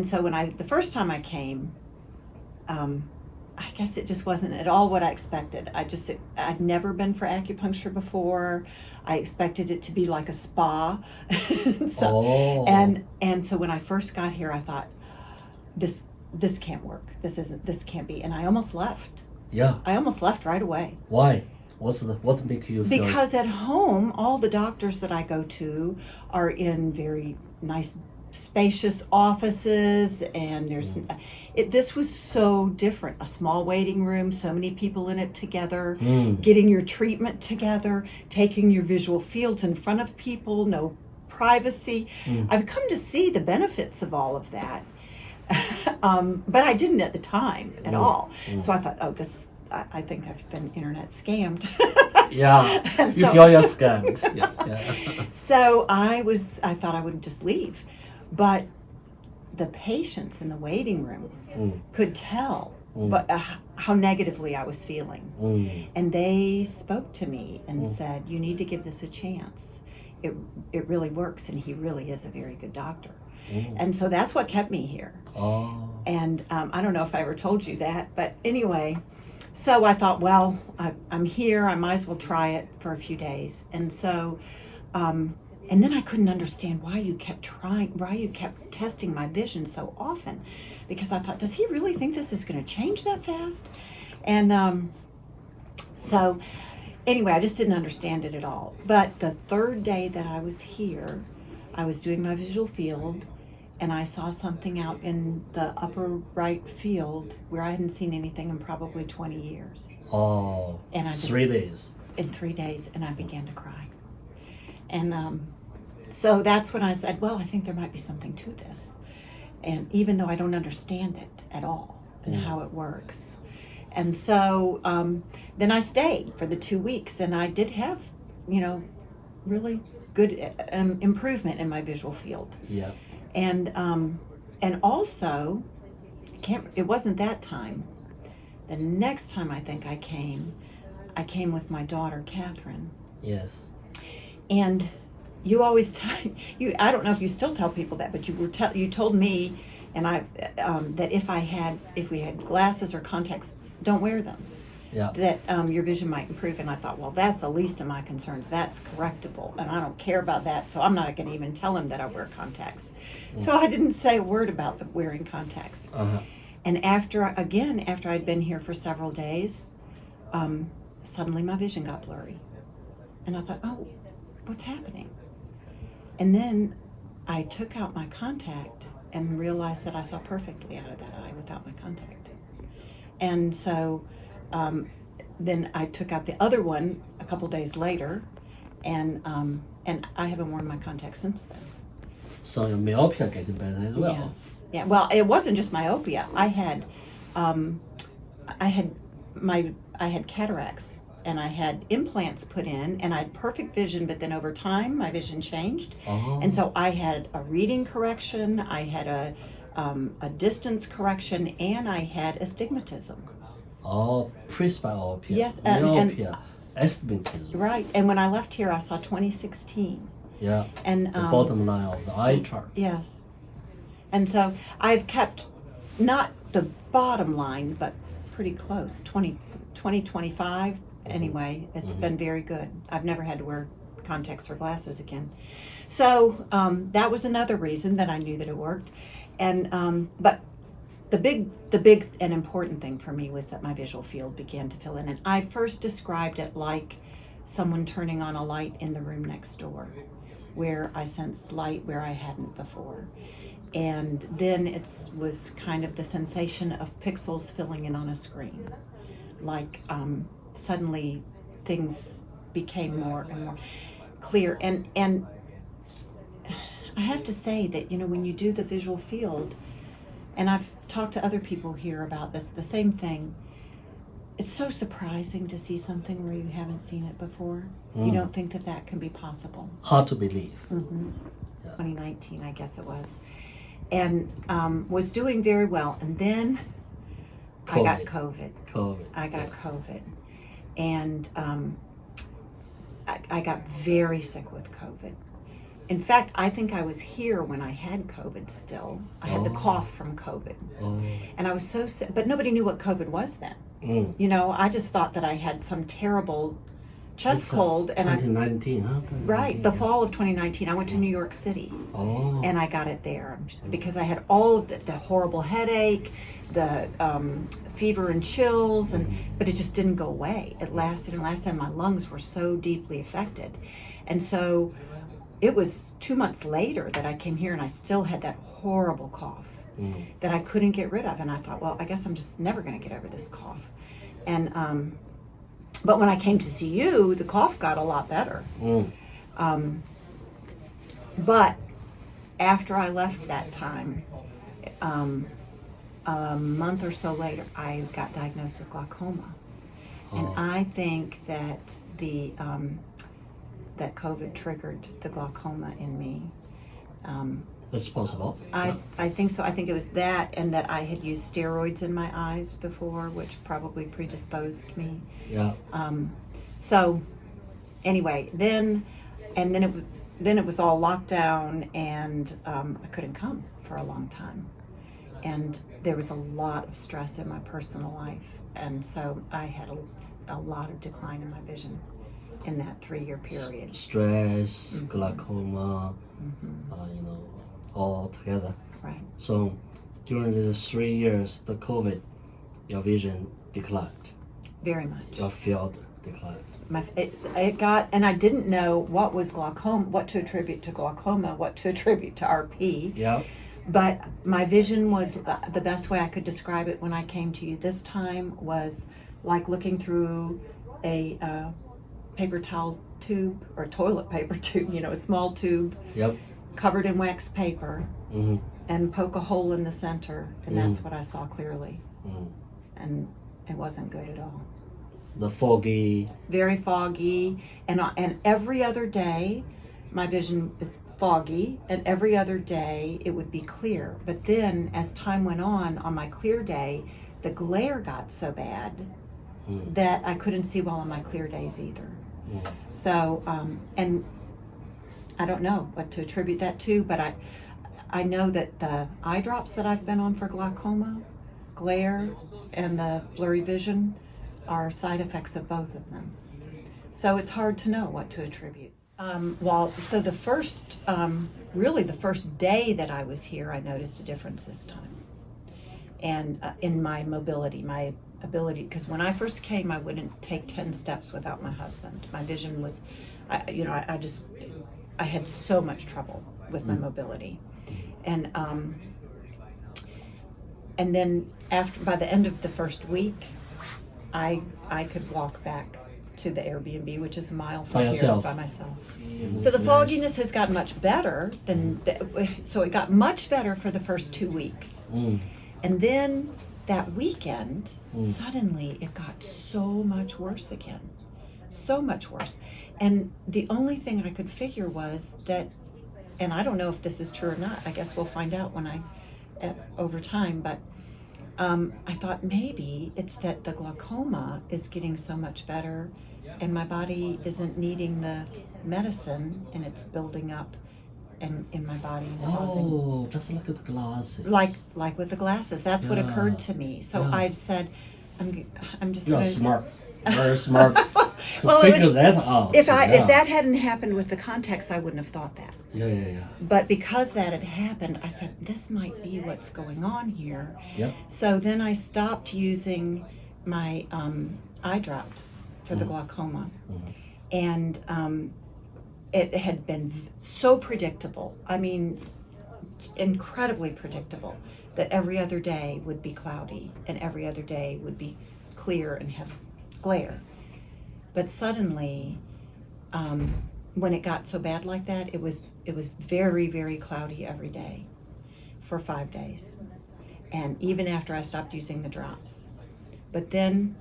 so the first time I came, I guess it just wasn't at all what I expected. I'd never been for acupuncture before. I expected it to be like a spa. And so when I first got here, I thought, this can't work. This can't be. And I almost left. Yeah. I almost left right away. Why? What make you feel? Because at home, all the doctors that I go to are in very nice, spacious offices, and this was so different. A small waiting room, so many people in it together, getting your treatment together, taking your visual fields in front of people, no privacy. I've come to see the benefits of all of that. But I didn't at the time at all. So I thought, I think I've been internet scammed. Yeah, you feel you're scammed. Yeah. So I thought I would just leave. But the patients in the waiting room could tell how negatively I was feeling. And they spoke to me and said, you need to give this a chance. It really works, and he really is a very good doctor. And so that's what kept me here. And I don't know if I ever told you that, but anyway, so I thought, well, I'm here, I might as well try it for a few days. And so, and then I couldn't understand why you kept testing my vision so often, because I thought, does he really think this is going to change that fast? And so anyway, I just didn't understand it at all. But the third day that I was here, I was doing my visual field, and I saw something out in the upper right field where I hadn't seen anything in probably 20 years. And 3 days. In 3 days, and I began to cry. And so that's when I said, well, I think there might be something to this. And even though I don't understand it at all and how it works. And so then I stayed for the 2 weeks, and I did have, really good improvement in my visual field. Yeah. And also, it wasn't that time. The next time I think I came with my daughter, Catherine. Yes. And you always I don't know if you still tell people that, but you told me, and that if we had glasses or contacts, don't wear them. Yeah. That your vision might improve. And I thought, well, that's the least of my concerns. That's correctable, and I don't care about that, so I'm not going to even tell him that I wear contacts. So I didn't say a word about the wearing contacts. And after I'd been here for several days, suddenly my vision got blurry. And I thought, oh, what's happening? And then I took out my contact and realized that I saw perfectly out of that eye without my contact. And so then I took out the other one a couple days later, and I haven't worn my contacts since then. So your myopia getting better as well. Yes. Yeah. Well, it wasn't just myopia. I had cataracts, and I had implants put in, and I had perfect vision. But then over time, my vision changed, and so I had a reading correction. I had a distance correction, and I had astigmatism. Presbyopia. Yes, myopia, astigmatism. Right. And when I left here, I saw 2016. Yeah. And the bottom line of the eye chart. Yes. And so I've kept not the bottom line, but pretty close. 2025. Anyway, it's been very good. I've never had to wear contacts or glasses again. So that was another reason that I knew that it worked. And but the big and important thing for me was that my visual field began to fill in. And I first described it like someone turning on a light in the room next door, where I sensed light where I hadn't before. And then it was kind of the sensation of pixels filling in on a screen. Like suddenly things became more and more clear. And I have to say that, when you do the visual field, and I've talked to other people here about this, the same thing, it's so surprising to see something where you haven't seen it before. You don't think that can be possible. Hard to believe. Yeah. 2019, I guess it was. And was doing very well. And then I got COVID. COVID. And I got very sick with COVID. in fact, I think I was here when I had COVID still. I had the cough from COVID. And I was so sick, but nobody knew what COVID was then. You know, I just thought that I had some terrible chest cold. And 2019, huh? Right, the fall of 2019, I went to New York City. And I got it there because I had all of the horrible headache, the fever and chills, but it just didn't go away. It lasted and lasted, and my lungs were so deeply affected. And so it was 2 months later that I came here, and I still had that horrible cough that I couldn't get rid of. And I thought, well, I guess I'm just never going to get over this cough. And but when I came to see you, the cough got a lot better. But after I left that time, a month or so later, I got diagnosed with glaucoma. And I think that that COVID triggered the glaucoma in me. It's possible. I think so. I think it was that, and that I had used steroids in my eyes before, which probably predisposed me. Yeah. So, anyway, then it was all locked down, and I couldn't come for a long time, and there was a lot of stress in my personal life, and so I had a lot of decline in my vision in that 3-year period. Stress, glaucoma, you know, all together. Right. So during these 3 years, the COVID, your vision declined. Very much. Your field declined. It got, and I didn't know what was glaucoma, what to attribute to glaucoma, what to attribute to RP. Yeah. But my vision was, the best way I could describe it when I came to you this time was like looking through a paper towel tube or toilet paper tube, you know, a small tube. Yep. Covered in wax paper, and poke a hole in the center, and that's what I saw clearly. And it wasn't good at all. The foggy. Very foggy, and every other day, my vision is foggy, and every other day it would be clear. But then, as time went on my clear day, the glare got so bad that I couldn't see well on my clear days either. So, and I don't know what to attribute that to, but I know that the eye drops that I've been on for glaucoma, glare, and the blurry vision are side effects of both of them. So it's hard to know what to attribute. So the first, really the first day that I was here, I noticed a difference this time. And in my mobility, my ability, because when I first came, I wouldn't take 10 steps without my husband. My vision was, I had so much trouble with my mobility, and then by the end of the first week, I could walk back to the Airbnb, which is a mile from here, by myself. So the fogginess has gotten much better so it got much better for the first 2 weeks, and then that weekend, suddenly it got so much worse again. So much worse. And the only thing I could figure was that, and I don't know if this is true or not, I guess we'll find out over time, but I thought maybe it's that the glaucoma is getting so much better and my body isn't needing the medicine, and it's building up in my body and causing, just like with the glasses. Like with the glasses. That's what occurred to me. So I said, I'm just You're gonna, smart. Very smart to it figure was, that out. if that hadn't happened with the contacts, I wouldn't have thought that. Yeah. But because that had happened, I said, this might be what's going on here. Yep. So then I stopped using my eye drops for the glaucoma. And it had been so predictable. I mean, incredibly predictable, that every other day would be cloudy and every other day would be clear and have glare. But suddenly, when it got so bad like that, it was very, very cloudy every day for 5 days. And even after I stopped using the drops. But then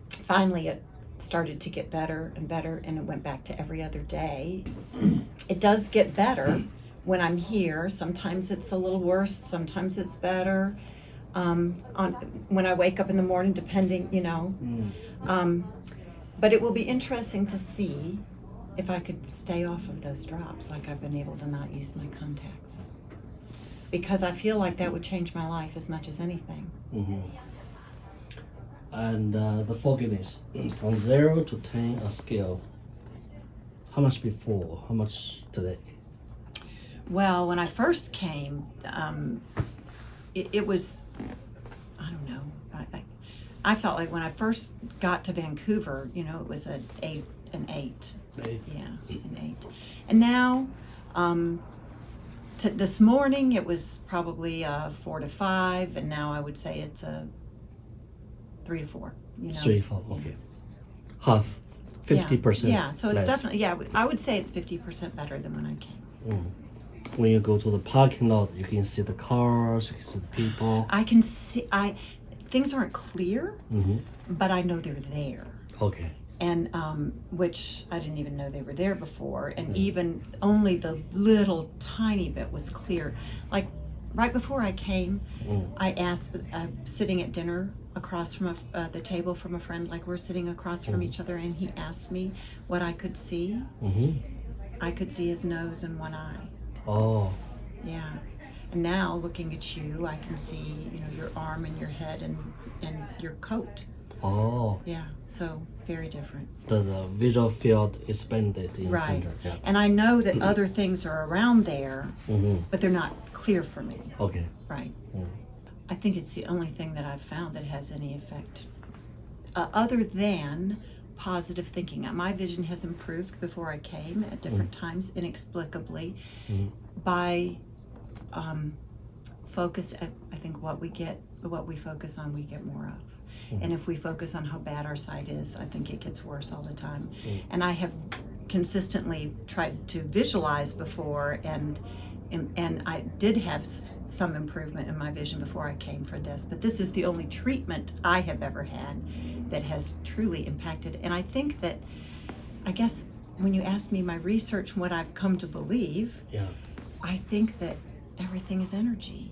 finally it started to get better and better, and it went back to every other day. It does get better when I'm here. Sometimes it's a little worse, sometimes it's better. When I wake up in the morning, depending, But it will be interesting to see if I could stay off of those drops, like I've been able to not use my contacts. Because I feel like that would change my life as much as anything. Mm-hmm. And the fogginess, from 0 to 10 a scale, how much before, how much today? Well, when I first came, it was, I don't know, I felt like when I first got to Vancouver, you know, it was an 8. Yeah, an 8. And now, this morning it was probably 4 to 5, and now I would say it's a 3 to 4. You know, 3 to 4, okay. Half, 50%. Yeah, so it's less. definitely, I would say it's 50% better than when I came. Mm. When you go to the parking lot, you can see the cars, you can see the people. I can see, things aren't clear, but I know they're there. Okay. And which I didn't even know they were there before, and even only the little tiny bit was clear. Like right before I came, I asked, sitting at dinner across from the table from a friend, like we're sitting across from each other, and he asked me what I could see. I could see his nose and one eye. Oh. Yeah. And now looking at you, I can see, you know, your arm and your head and your coat. Oh. Yeah. So very different. The visual field expanded in the Right. center. Yeah. And I know that other things are around there, but they're not clear for me. Okay. Right. I think it's the only thing that I've found that has any effect, other than positive thinking. My vision has improved before I came at different times, inexplicably, by focus. I think what we focus on, we get more of. And if we focus on how bad our sight is, I think it gets worse all the time. And I have consistently tried to visualize before, and I did have some improvement in my vision before I came for this, but this is the only treatment I have ever had that has truly impacted. And I think that, I guess when you ask me my research, what I've come to believe, I think that everything is energy,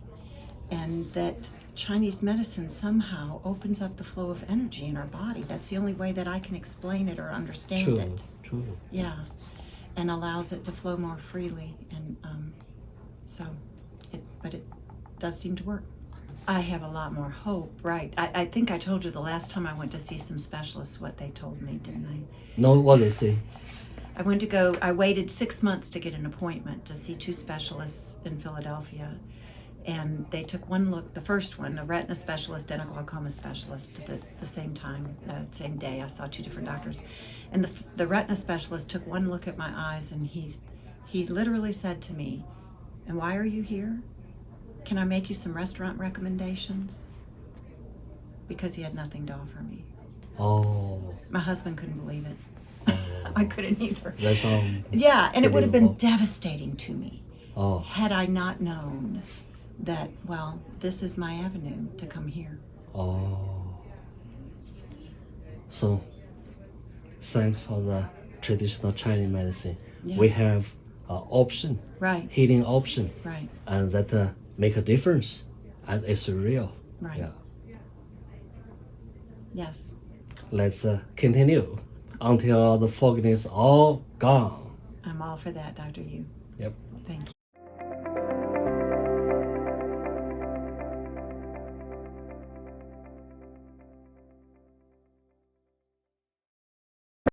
and that Chinese medicine somehow opens up the flow of energy in our body. That's the only way that I can explain it or understand it. True. Yeah, and allows it to flow more freely, and but it does seem to work. I have a lot more hope, right? I think I told you the last time I went to see some specialists what they told me, didn't I? No, what they say? I waited 6 months to get an appointment to see 2 specialists in Philadelphia. And they took one look, the first one, a retina specialist and a glaucoma specialist, at the same time, same day. I saw 2 different doctors. And the retina specialist took one look at my eyes, and he literally said to me, "And why are you here? Can I make you some restaurant recommendations?" Because he had nothing to offer me. Oh. My husband couldn't believe it. I couldn't either. That's yeah, and it would have been devastating to me had I not known that, well, this is my avenue to come here. Oh. So, thanks for the traditional Chinese medicine. Yes. We have option, Right. healing option, Right. and that make a difference, and it's real. Right. Yeah. Yes. Let's continue until the fogginess all gone. I'm all for that, Dr. Yu. Yep. Thank you.